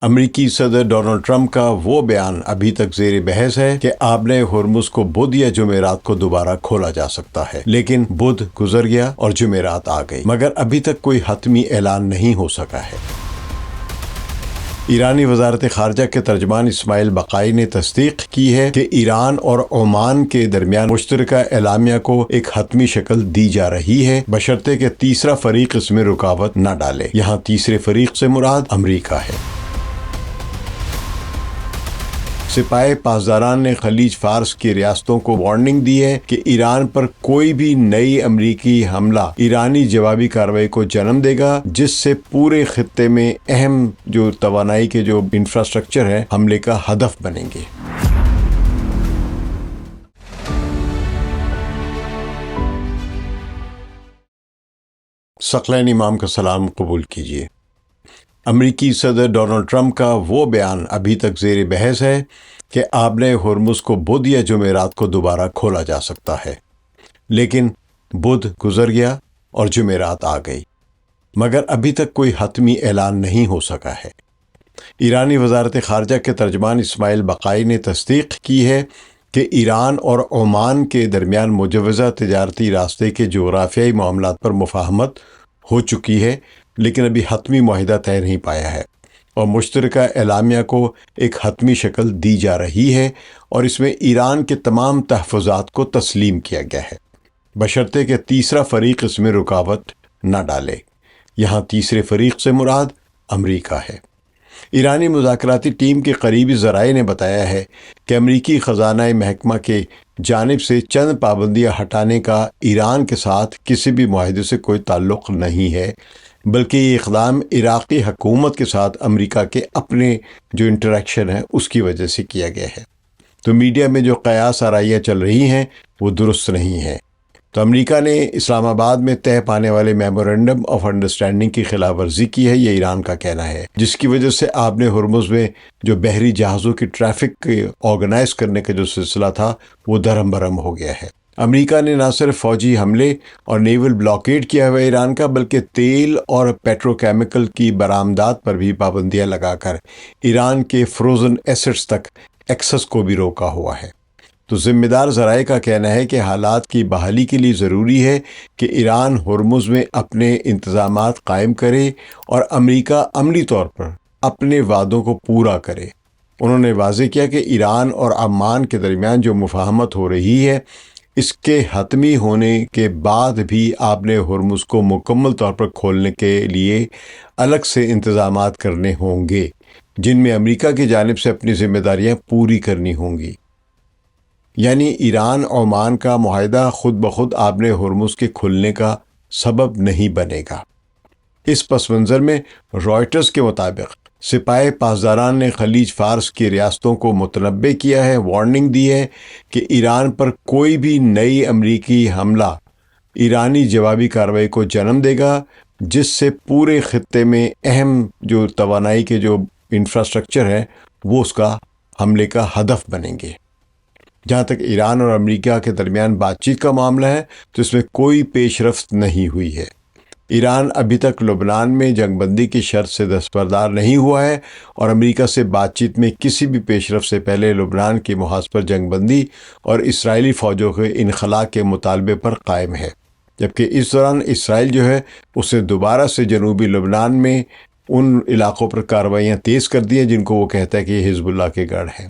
امریکی صدر Donald Trump کا وہ بیان ابھی تک زیر بحث ہے کہ آبِ ہرمز کو بدھ یا جمعرات کو دوبارہ کھولا جا سکتا ہے، لیکن بدھ گزر گیا اور جمعرات آ گئی، مگر ابھی تک کوئی حتمی اعلان نہیں ہو سکا ہے۔ ایرانی وزارت خارجہ کے ترجمان اسماعیل بقائی نے تصدیق کی ہے کہ ایران اور عمان کے درمیان مشترکہ اعلامیہ کو ایک حتمی شکل دی جا رہی ہے، بشرطے کہ تیسرا فریق اس میں رکاوٹ نہ ڈالے۔ یہاں تیسرے فریق سے مراد امریکہ ہے۔ سپاہ پاسداران نے خلیج فارس کی ریاستوں کو وارننگ دی ہے کہ ایران پر کوئی بھی نئی امریکی حملہ ایرانی جوابی کارروائی کو جنم دے گا، جس سے پورے خطے میں اہم جو توانائی کے جو انفراسٹرکچر ہے حملے کا ہدف بنیں گے۔ ثقلین امام کا سلام قبول کیجیے۔ امریکی صدر ڈونلڈ ٹرمپ کا وہ بیان ابھی تک زیر بحث ہے کہ آبِ ہرمز کو بدھ یا جمعرات کو دوبارہ کھولا جا سکتا ہے، لیکن بدھ گزر گیا اور جمعرات آ گئی، مگر ابھی تک کوئی حتمی اعلان نہیں ہو سکا ہے۔ ایرانی وزارت خارجہ کے ترجمان اسماعیل بقائی نے تصدیق کی ہے کہ ایران اور عمان کے درمیان مجوزہ تجارتی راستے کے جغرافیائی معاملات پر مفاہمت ہو چکی ہے، لیکن ابھی حتمی معاہدہ طے نہیں پایا ہے، اور مشترکہ اعلامیہ کو ایک حتمی شکل دی جا رہی ہے اور اس میں ایران کے تمام تحفظات کو تسلیم کیا گیا ہے، بشرطے کہ تیسرا فریق اس میں رکاوٹ نہ ڈالے۔ یہاں تیسرے فریق سے مراد امریکہ ہے۔ ایرانی مذاکراتی ٹیم کے قریبی ذرائع نے بتایا ہے کہ امریکی خزانہ محکمہ کے جانب سے چند پابندیاں ہٹانے کا ایران کے ساتھ کسی بھی معاہدے سے کوئی تعلق نہیں ہے، بلکہ یہ اقدام عراقی حکومت کے ساتھ امریکہ کے اپنے جو انٹریکشن ہے اس کی وجہ سے کیا گیا ہے۔ تو میڈیا میں جو قیاس آرائیاں چل رہی ہیں وہ درست نہیں ہیں۔ تو امریکہ نے اسلام آباد میں طے پانے والے میمورنڈم آف انڈرسٹینڈنگ کی خلاف ورزی کی ہے، یہ ایران کا کہنا ہے، جس کی وجہ سے آبِ ہرمز میں جو بحری جہازوں کی ٹریفک آرگنائز کرنے کا جو سلسلہ تھا وہ درہم برہم ہو گیا ہے۔ امریکہ نے نہ صرف فوجی حملے اور نیول بلاکیڈ کیا ہوا ایران کا، بلکہ تیل اور پیٹرو کیمیکل کی برآمدات پر بھی پابندیاں لگا کر ایران کے فروزن ایسٹس تک ایکسس کو بھی روکا ہوا ہے۔ تو ذمہ دار ذرائع کا کہنا ہے کہ حالات کی بحالی کے لیے ضروری ہے کہ ایران ہرمز میں اپنے انتظامات قائم کرے اور امریکہ عملی طور پر اپنے وعدوں کو پورا کرے۔ انہوں نے واضح کیا کہ ایران اور عمان کے درمیان جو مفاہمت ہو رہی ہے، اس کے حتمی ہونے کے بعد بھی آبِ ہرمز کو مکمل طور پر کھولنے کے لیے الگ سے انتظامات کرنے ہوں گے، جن میں امریکہ کی جانب سے اپنی ذمہ داریاں پوری کرنی ہوں گی۔ یعنی ایران عمان کا معاہدہ خود بخود آبِ ہرمز کے کھلنے کا سبب نہیں بنے گا۔ اس پس منظر میں رائٹرز کے مطابق سپاہ پاسداران نے خلیج فارس کی ریاستوں کو متنبع کیا ہے، وارننگ دی ہے کہ ایران پر کوئی بھی نئی امریکی حملہ ایرانی جوابی کارروائی کو جنم دے گا، جس سے پورے خطے میں اہم جو توانائی کے جو انفراسٹرکچر ہے وہ اس کا حملے کا ہدف بنیں گے۔ جہاں تک ایران اور امریکہ کے درمیان بات چیت کا معاملہ ہے تو اس میں کوئی پیش رفت نہیں ہوئی ہے۔ ایران ابھی تک لبنان میں جنگ بندی کی شرط سے دستبردار نہیں ہوا ہے اور امریکہ سے بات چیت میں کسی بھی پیش رفت سے پہلے لبنان کی محاذ پر جنگ بندی اور اسرائیلی فوجوں کے انخلاء کے مطالبے پر قائم ہے، جبکہ اس دوران اسرائیل جو ہے اسے دوبارہ سے جنوبی لبنان میں ان علاقوں پر کارروائیاں تیز کر دی ہیں جن کو وہ کہتا ہے کہ یہ حزب اللہ کے گڑھ ہیں۔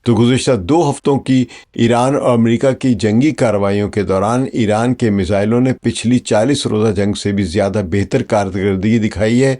تو گزشتہ 2 ہفتوں کی ایران اور امریکہ کی جنگی کارروائیوں کے دوران ایران کے میزائلوں نے پچھلی 40 روزہ جنگ سے بھی زیادہ بہتر کارکردگی دکھائی ہے،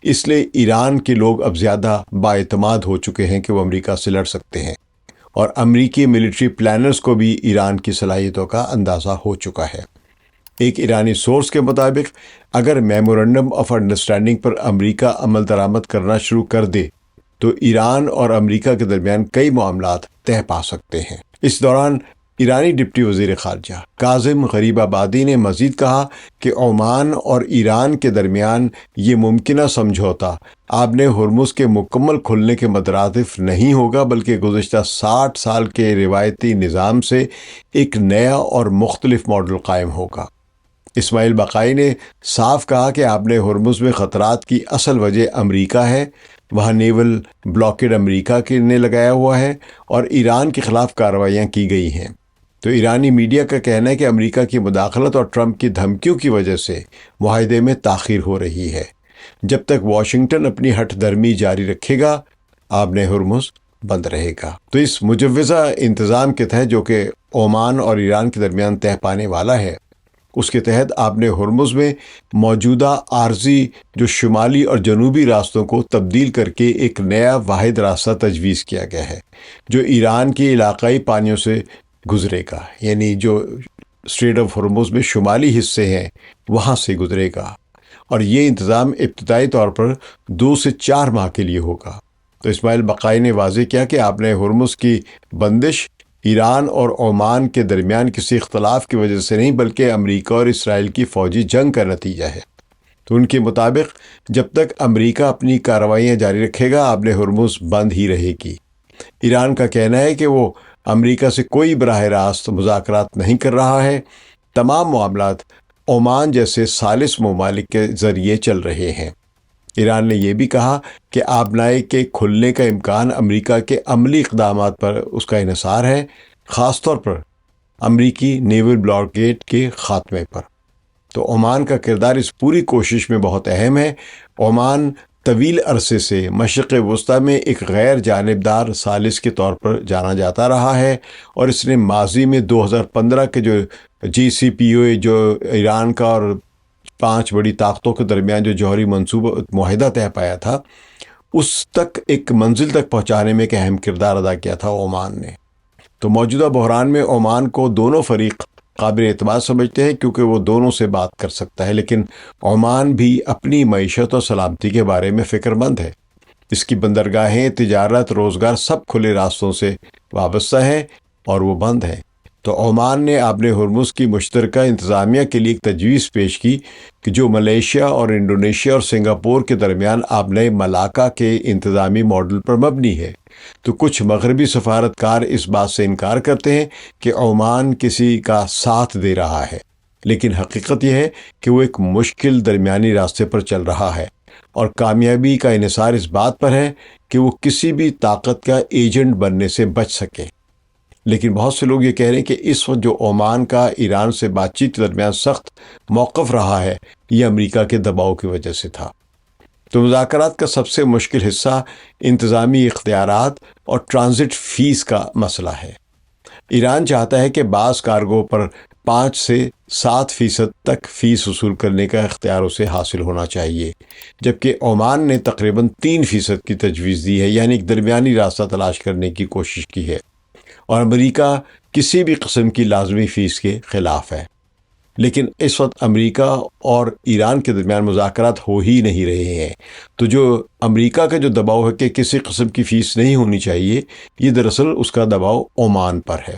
اس لیے ایران کے لوگ اب زیادہ بااعتماد ہو چکے ہیں کہ وہ امریکہ سے لڑ سکتے ہیں، اور امریکی ملٹری پلانرز کو بھی ایران کی صلاحیتوں کا اندازہ ہو چکا ہے۔ ایک ایرانی سورس کے مطابق اگر میمورنڈم آف انڈرسٹینڈنگ پر امریکہ عمل درآمد کرنا شروع کر دے تو ایران اور امریکہ کے درمیان کئی معاملات طے پا سکتے ہیں۔ اس دوران ایرانی ڈپٹی وزیر خارجہ کاظم غریب آبادی نے مزید کہا کہ عمان اور ایران کے درمیان یہ ممکنہ سمجھوتا آبِ ہرمز کے مکمل کھلنے کے مترادف نہیں ہوگا، بلکہ گزشتہ 60 سال کے روایتی نظام سے ایک نیا اور مختلف ماڈل قائم ہوگا۔ اسماعیل بقائی نے صاف کہا کہ آبِ ہرمز میں خطرات کی اصل وجہ امریکہ ہے، وہاں نیول بلاکیڈ امریکہ کے نے لگایا ہوا ہے اور ایران کے خلاف کارروائیاں کی گئی ہیں۔ تو ایرانی میڈیا کا کہنا ہے کہ امریکہ کی مداخلت اور ٹرمپ کی دھمکیوں کی وجہ سے معاہدے میں تاخیر ہو رہی ہے۔ جب تک واشنگٹن اپنی ہٹ درمی جاری رکھے گا، آبِ ہرمز بند رہے گا۔ تو اس مجوزہ انتظام کے تحت جو کہ عمان اور ایران کے درمیان طے پانے والا ہے، اس کے تحت آبِ ہرمز میں موجودہ عارضی جو شمالی اور جنوبی راستوں کو تبدیل کر کے ایک نیا واحد راستہ تجویز کیا گیا ہے جو ایران کے علاقائی پانیوں سے گزرے گا، یعنی جو اسٹریٹ آف ہرمز میں شمالی حصے ہیں وہاں سے گزرے گا، اور یہ انتظام ابتدائی طور پر 2 سے 4 ماہ کے لیے ہوگا۔ تو اسماعیل بقائی نے واضح کیا کہ آبِ ہرمز کی بندش ایران اور عمان کے درمیان کسی اختلاف کی وجہ سے نہیں بلکہ امریکہ اور اسرائیل کی فوجی جنگ کا نتیجہ ہے۔ تو ان کے مطابق جب تک امریکہ اپنی کارروائیاں جاری رکھے گا، آبِ ہرمز بند ہی رہے گی۔ ایران کا کہنا ہے کہ وہ امریکہ سے کوئی براہ راست مذاکرات نہیں کر رہا ہے، تمام معاملات عمان جیسے ثالث ممالک کے ذریعے چل رہے ہیں۔ ایران نے یہ بھی کہا کہ آبنائے کے کھلنے کا امکان امریکہ کے عملی اقدامات پر اس کا انحصار ہے، خاص طور پر امریکی نیول بلاکیڈ کے خاتمے پر۔ تو عمان کا کردار اس پوری کوشش میں بہت اہم ہے۔ عمان طویل عرصے سے مشرق وسطیٰ میں ایک غیر جانبدار ثالث کے طور پر جانا جاتا رہا ہے، اور اس نے ماضی میں 2015 کے جو JCPOA جو ایران کا اور 5 بڑی طاقتوں کے درمیان جو جوہری منصوبہ معاہدہ طے پایا تھا، اس تک ایک منزل تک پہنچانے میں ایک اہم کردار ادا کیا تھا عمان نے۔ تو موجودہ بحران میں عمان کو دونوں فریق قابل اعتماد سمجھتے ہیں کیونکہ وہ دونوں سے بات کر سکتا ہے، لیکن عمان بھی اپنی معیشت اور سلامتی کے بارے میں فکر مند ہے۔ اس کی بندرگاہیں، تجارت، روزگار سب کھلے راستوں سے وابستہ ہیں اور وہ بند ہیں۔ تو عمان نے آبِ ہرمز کی مشترکہ انتظامیہ کے لیے ایک تجویز پیش کی کہ جو ملیشیا اور انڈونیشیا اور سنگاپور کے درمیان آبنائے ملاکا کے انتظامی ماڈل پر مبنی ہے۔ تو کچھ مغربی سفارتکار اس بات سے انکار کرتے ہیں کہ عمان کسی کا ساتھ دے رہا ہے، لیکن حقیقت یہ ہے کہ وہ ایک مشکل درمیانی راستے پر چل رہا ہے، اور کامیابی کا انحصار اس بات پر ہے کہ وہ کسی بھی طاقت کا ایجنٹ بننے سے بچ سکے۔ لیکن بہت سے لوگ یہ کہہ رہے ہیں کہ اس وقت جو عمان کا ایران سے بات چیت کے درمیان سخت موقف رہا ہے، یہ امریکہ کے دباؤ کی وجہ سے تھا۔ تو مذاکرات کا سب سے مشکل حصہ انتظامی اختیارات اور ٹرانزٹ فیس کا مسئلہ ہے۔ ایران چاہتا ہے کہ بعض کارگو پر 5 سے 7% تک فیس وصول کرنے کا اختیار اسے حاصل ہونا چاہیے، جبکہ عمان نے تقریباً 3% کی تجویز دی ہے، یعنی ایک درمیانی راستہ تلاش کرنے کی کوشش کی ہے، اور امریکہ کسی بھی قسم کی لازمی فیس کے خلاف ہے۔ لیکن اس وقت امریکہ اور ایران کے درمیان مذاکرات ہو ہی نہیں رہے ہیں۔ تو جو امریکہ کا جو دباؤ ہے کہ کسی قسم کی فیس نہیں ہونی چاہیے، یہ دراصل اس کا دباؤ عمان پر ہے۔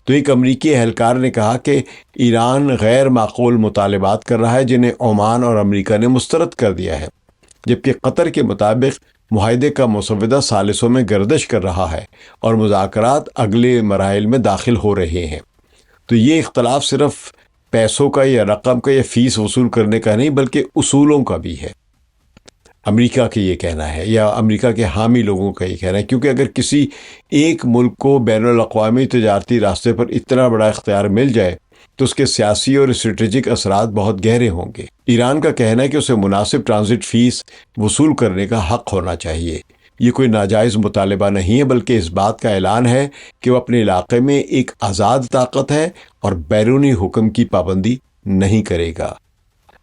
تو ایک امریکی اہلکار نے کہا کہ ایران غیر معقول مطالبات کر رہا ہے جنہیں عمان اور امریکہ نے مسترد کر دیا ہے، جبکہ قطر کے مطابق معاہدے کا مسودہ ثالثوں میں گردش کر رہا ہے اور مذاکرات اگلے مراحل میں داخل ہو رہے ہیں۔ تو یہ اختلاف صرف پیسوں کا یا رقم کا یا فیس وصول کرنے کا نہیں بلکہ اصولوں کا بھی ہے۔ امریکہ کا یہ کہنا ہے، یا امریکہ کے حامی لوگوں کا یہ کہنا ہے، کیونکہ اگر کسی ایک ملک کو بین الاقوامی تجارتی راستے پر اتنا بڑا اختیار مل جائے تو اس کے سیاسی اور اسٹریٹجک اثرات بہت گہرے ہوں گے۔ ایران کا کہنا ہے کہ اسے مناسب ٹرانزٹ فیس وصول کرنے کا حق ہونا چاہیے۔ یہ کوئی ناجائز مطالبہ نہیں ہے بلکہ اس بات کا اعلان ہے کہ وہ اپنے علاقے میں ایک آزاد طاقت ہے اور بیرونی حکم کی پابندی نہیں کرے گا۔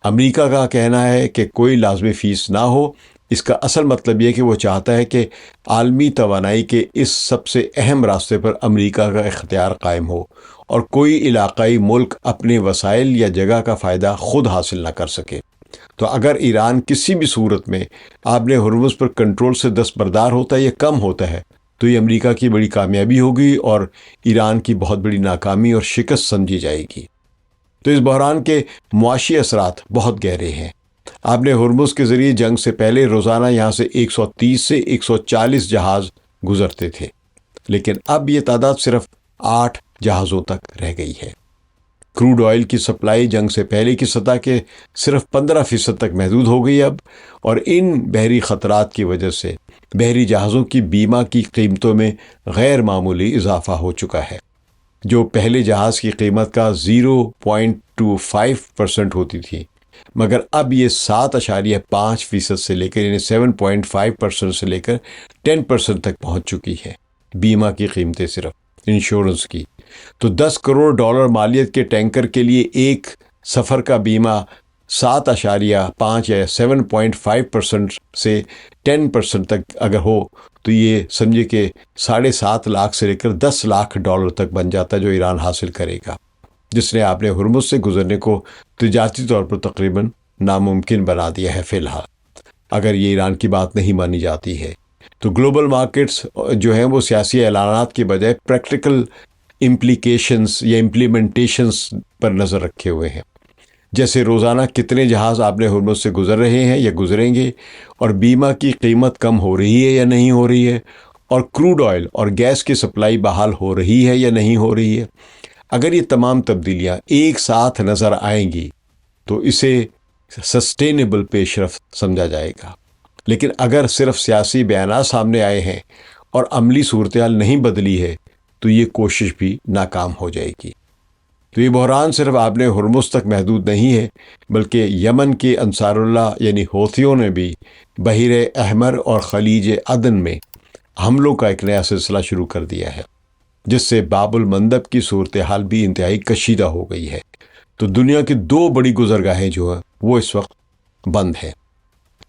امریکہ کا کہنا ہے کہ کوئی لازمی فیس نہ ہو۔ اس کا اصل مطلب یہ کہ وہ چاہتا ہے کہ عالمی توانائی کے اس سب سے اہم راستے پر امریکہ کا اختیار قائم ہو اور کوئی علاقائی ملک اپنے وسائل یا جگہ کا فائدہ خود حاصل نہ کر سکے۔ تو اگر ایران کسی بھی صورت میں آبِ ہرمز پر کنٹرول سے دستبردار ہوتا ہے یا کم ہوتا ہے تو یہ امریکہ کی بڑی کامیابی ہوگی اور ایران کی بہت بڑی ناکامی اور شکست سمجھی جائے گی۔ تو اس بحران کے معاشی اثرات بہت گہرے ہیں۔ آبِ ہرمز کے ذریعے جنگ سے پہلے روزانہ یہاں سے 130 سے 140 جہاز گزرتے تھے، لیکن اب یہ تعداد صرف 8 جہازوں تک رہ گئی ہے۔ کروڈ آئل کی سپلائی جنگ سے پہلے کی سطح کے صرف 15% تک محدود ہو گئی اب، اور ان بحری خطرات کی وجہ سے بحری جہازوں کی بیمہ کی قیمتوں میں غیر معمولی اضافہ ہو چکا ہے، جو پہلے جہاز کی قیمت کا 0.25% ہوتی تھی، مگر اب یہ 7.5% سے لے کر یعنی 7.5% سے لے کر 10% تک پہنچ چکی ہے بیمہ کی قیمتیں، صرف انشورنس کی۔ تو $10 کروڑ مالیت کے ٹینکر کے لیے ایک سفر کا بیمہ 7.5 یا 7.5% سے 10% تک اگر ہو تو یہ سمجھے کہ $7.5 لاکھ سے لے کر $10 لاکھ تک بن جاتا ہے جو ایران حاصل کرے گا، جس نے آپ نے ہرمز سے گزرنے کو تجارتی طور پر تقریباً ناممکن بنا دیا ہے فی الحال، اگر یہ ایران کی بات نہیں مانی جاتی ہے۔ تو گلوبل مارکیٹس جو ہیں وہ سیاسی اعلانات کے بجائے پریکٹیکل امپلیکیشنز یا امپلیمنٹیشنز پر نظر رکھے ہوئے ہیں، جیسے روزانہ کتنے جہاز آپ نے ہرمز سے گزر رہے ہیں یا گزریں گے، اور بیمہ کی قیمت کم ہو رہی ہے یا نہیں ہو رہی ہے، اور کروڈ آئل اور گیس کی سپلائی بحال ہو رہی ہے یا نہیں ہو رہی ہے۔ اگر یہ تمام تبدیلیاں ایک ساتھ نظر آئیں گی تو اسے سسٹینیبل پیش رفت سمجھا جائے گا، لیکن اگر صرف سیاسی بیانات سامنے آئے ہیں اور عملی صورتحال نہیں بدلی ہے تو یہ کوشش بھی ناکام ہو جائے گی۔ تو یہ بحران صرف آپ نے ہرمز تک محدود نہیں ہے، بلکہ یمن کے انصار اللہ یعنی حوثیوں نے بھی بحیر احمر اور خلیج عدن میں حملوں کا ایک نیا سلسلہ شروع کر دیا ہے، جس سے باب المندب کی صورتحال بھی انتہائی کشیدہ ہو گئی ہے۔ تو دنیا کی 2 بڑی گزرگاہیں جو ہیں وہ اس وقت بند ہیں۔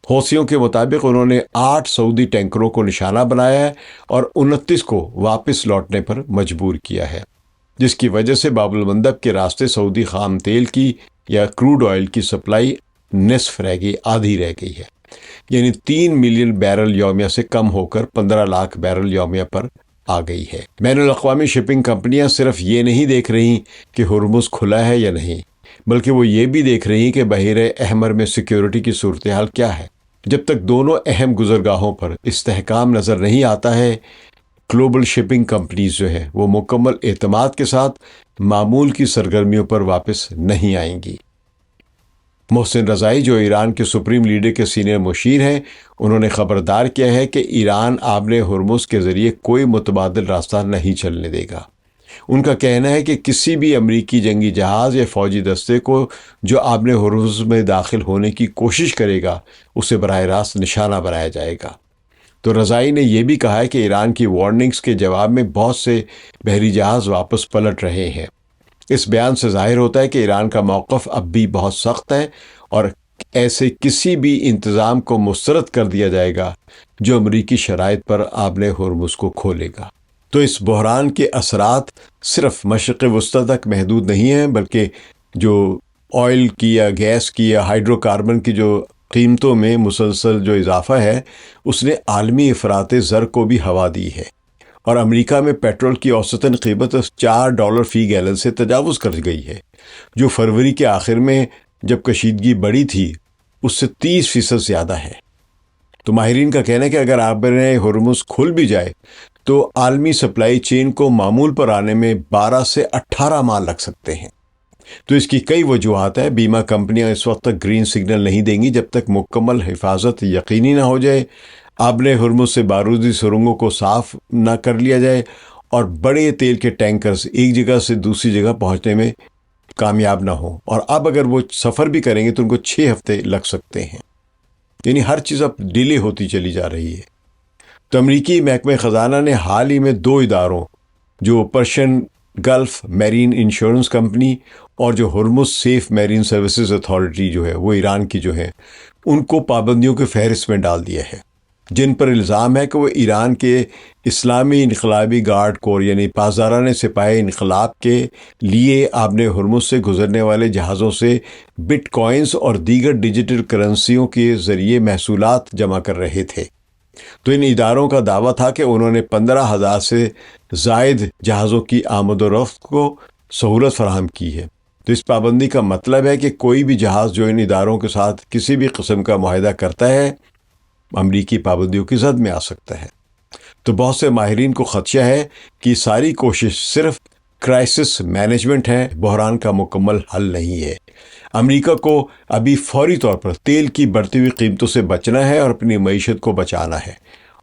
حوثیوں کے مطابق انہوں نے 8 سعودی ٹینکروں کو نشانہ بنایا ہے اور 29 کو واپس لوٹنے پر مجبور کیا ہے، جس کی وجہ سے باب المندب کے راستے سعودی خام تیل کی یا کروڈ آئل کی سپلائی نصف رہ گئی، آدھی رہ گئی ہے، یعنی 3 ملین بیرل یومیہ سے کم ہو کر 15 لاکھ بیرل یومیہ پر آ گئی ہے۔ بین الاقوامی شپنگ کمپنیاں صرف یہ نہیں دیکھ رہی کہ ہرمز کھلا ہے یا نہیں، بلکہ وہ یہ بھی دیکھ رہی کہ بحیر احمر میں سیکیورٹی کی صورتحال کیا ہے۔ جب تک دونوں اہم گزرگاہوں پر استحکام نظر نہیں آتا ہے، گلوبل شپنگ کمپنیز جو ہیں وہ مکمل اعتماد کے ساتھ معمول کی سرگرمیوں پر واپس نہیں آئیں گی۔ محسن رضائی جو ایران کے سپریم لیڈر کے سینئر مشیر ہیں، انہوں نے خبردار کیا ہے کہ ایران آبِ ہرمز کے ذریعے کوئی متبادل راستہ نہیں چلنے دے گا۔ ان کا کہنا ہے کہ کسی بھی امریکی جنگی جہاز یا فوجی دستے کو جو آبِ ہرمز میں داخل ہونے کی کوشش کرے گا اسے براہ راست نشانہ بنایا جائے گا۔ تو رضائی نے یہ بھی کہا ہے کہ ایران کی وارننگز کے جواب میں بہت سے بحری جہاز واپس پلٹ رہے ہیں۔ اس بیان سے ظاہر ہوتا ہے کہ ایران کا موقف اب بھی بہت سخت ہے اور ایسے کسی بھی انتظام کو مسترد کر دیا جائے گا جو امریکی شرائط پر آبِ ہرمز کو کھولے گا۔ تو اس بحران کے اثرات صرف مشرق وسطیٰ تک محدود نہیں ہیں، بلکہ جو آئل کی یا گیس کی یا ہائیڈرو کاربن کی جو قیمتوں میں مسلسل جو اضافہ ہے اس نے عالمی افراط زر کو بھی ہوا دی ہے، اور امریکہ میں پیٹرول کی اوسطاً قیمت $4 فی گیلن سے تجاوز کر گئی ہے، جو فروری کے آخر میں جب کشیدگی بڑھی تھی اس سے 30% زیادہ ہے۔ تو ماہرین کا کہنا ہے کہ اگر آبِ ہرمز کھل بھی جائے تو عالمی سپلائی چین کو معمول پر آنے میں 12 سے 18 ماہ لگ سکتے ہیں۔ تو اس کی کئی وجوہات ہیں۔ بیمہ کمپنیاں اس وقت تک گرین سگنل نہیں دیں گی جب تک مکمل حفاظت یقینی نہ ہو جائے، آبِ ہرمز سے بارودی سرنگوں کو صاف نہ کر لیا جائے، اور بڑے تیل کے ٹینکرز ایک جگہ سے دوسری جگہ پہنچنے میں کامیاب نہ ہوں، اور اب اگر وہ سفر بھی کریں گے تو ان کو 6 ہفتے لگ سکتے ہیں، یعنی ہر چیز اب ڈیلے ہوتی چلی جا رہی ہے۔ تو امریکی محکمہ خزانہ نے حال ہی میں 2 اداروں جو Persian Gulf marine insurance company اور جو Hormuz safe marine services authority جو ہے وہ ایران کی جو ہے، ان کو پابندیوں کے فہرست میں ڈال دیا ہے، جن پر الزام ہے کہ وہ ایران کے اسلامی انقلابی گارڈ کور یعنی پاسداران سپاہی انقلاب کے لیے آبِ ہرمز سے گزرنے والے جہازوں سے بٹ کوائنز اور دیگر ڈیجیٹل کرنسیوں کے ذریعے محصولات جمع کر رہے تھے۔ تو ان اداروں کا دعویٰ تھا کہ انہوں نے 15,000 سے زائد جہازوں کی آمد و رفت کو سہولت فراہم کی ہے۔ تو اس پابندی کا مطلب ہے کہ کوئی بھی جہاز جو ان اداروں کے ساتھ کسی بھی قسم کا معاہدہ کرتا ہے امریکی پابندیوں کی زد میں آ سکتا ہے۔ تو بہت سے ماہرین کو خدشہ ہے کہ ساری کوشش صرف کرائسس مینجمنٹ ہے، بحران کا مکمل حل نہیں ہے۔ امریکہ کو ابھی فوری طور پر تیل کی بڑھتی ہوئی قیمتوں سے بچنا ہے اور اپنی معیشت کو بچانا ہے،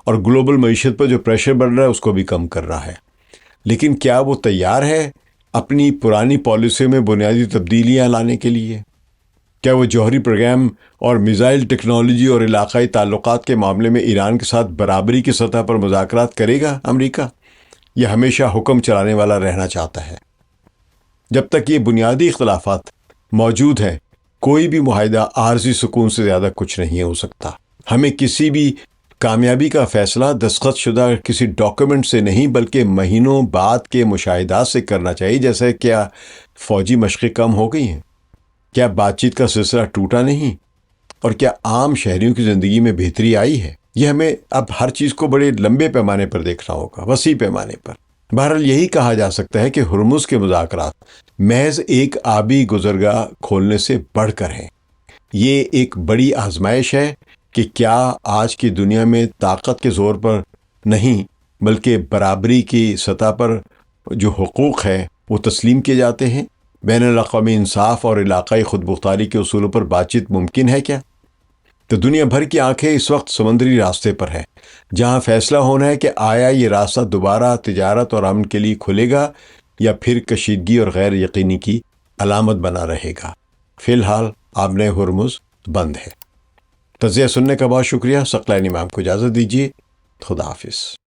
اور گلوبل معیشت پر جو پریشر بڑھ رہا ہے اس کو بھی کم کرنا ہے۔ لیکن کیا وہ تیار ہے اپنی پرانی پالیسیوں میں بنیادی تبدیلیاں لانے کے لیے؟ کیا وہ جوہری پروگرام اور میزائل ٹیکنالوجی اور علاقائی تعلقات کے معاملے میں ایران کے ساتھ برابری کی سطح پر مذاکرات کرے گا امریکہ، یا ہمیشہ حکم چلانے والا رہنا چاہتا ہے؟ جب تک یہ بنیادی اختلافات موجود ہیں، کوئی بھی معاہدہ عارضی سکون سے زیادہ کچھ نہیں ہو سکتا۔ ہمیں کسی بھی کامیابی کا فیصلہ دستخط شدہ کسی ڈاکیومنٹ سے نہیں بلکہ مہینوں بعد کے مشاہدات سے کرنا چاہیے، جیسے کیا فوجی مشقیں کم ہو گئی ہیں، کیا بات چیت کا سلسلہ ٹوٹا نہیں، اور کیا عام شہریوں کی زندگی میں بہتری آئی ہے۔ یہ ہمیں اب ہر چیز کو بڑے لمبے پیمانے پر دیکھنا ہوگا، وسیع پیمانے پر۔ بہرحال یہی کہا جا سکتا ہے کہ ہرمز کے مذاکرات محض ایک آبی گزرگاہ کھولنے سے بڑھ کر ہیں۔ یہ ایک بڑی آزمائش ہے کہ کیا آج کی دنیا میں طاقت کے زور پر نہیں بلکہ برابری کی سطح پر جو حقوق ہے وہ تسلیم کیے جاتے ہیں۔ بین الاقوامی انصاف اور علاقائی خود مختاری کے اصولوں پر بات چیت ممکن ہے کیا؟ تو دنیا بھر کی آنکھیں اس وقت سمندری راستے پر ہیں، جہاں فیصلہ ہونا ہے کہ آیا یہ راستہ دوبارہ تجارت اور امن کے لیے کھلے گا یا پھر کشیدگی اور غیر یقینی کی علامت بنا رہے گا۔ فی الحال آبِ ہرمز بند ہے۔ تجزیہ سننے کا بہت شکریہ۔ ثقلین امام کو اجازت دیجیے۔ خدا حافظ۔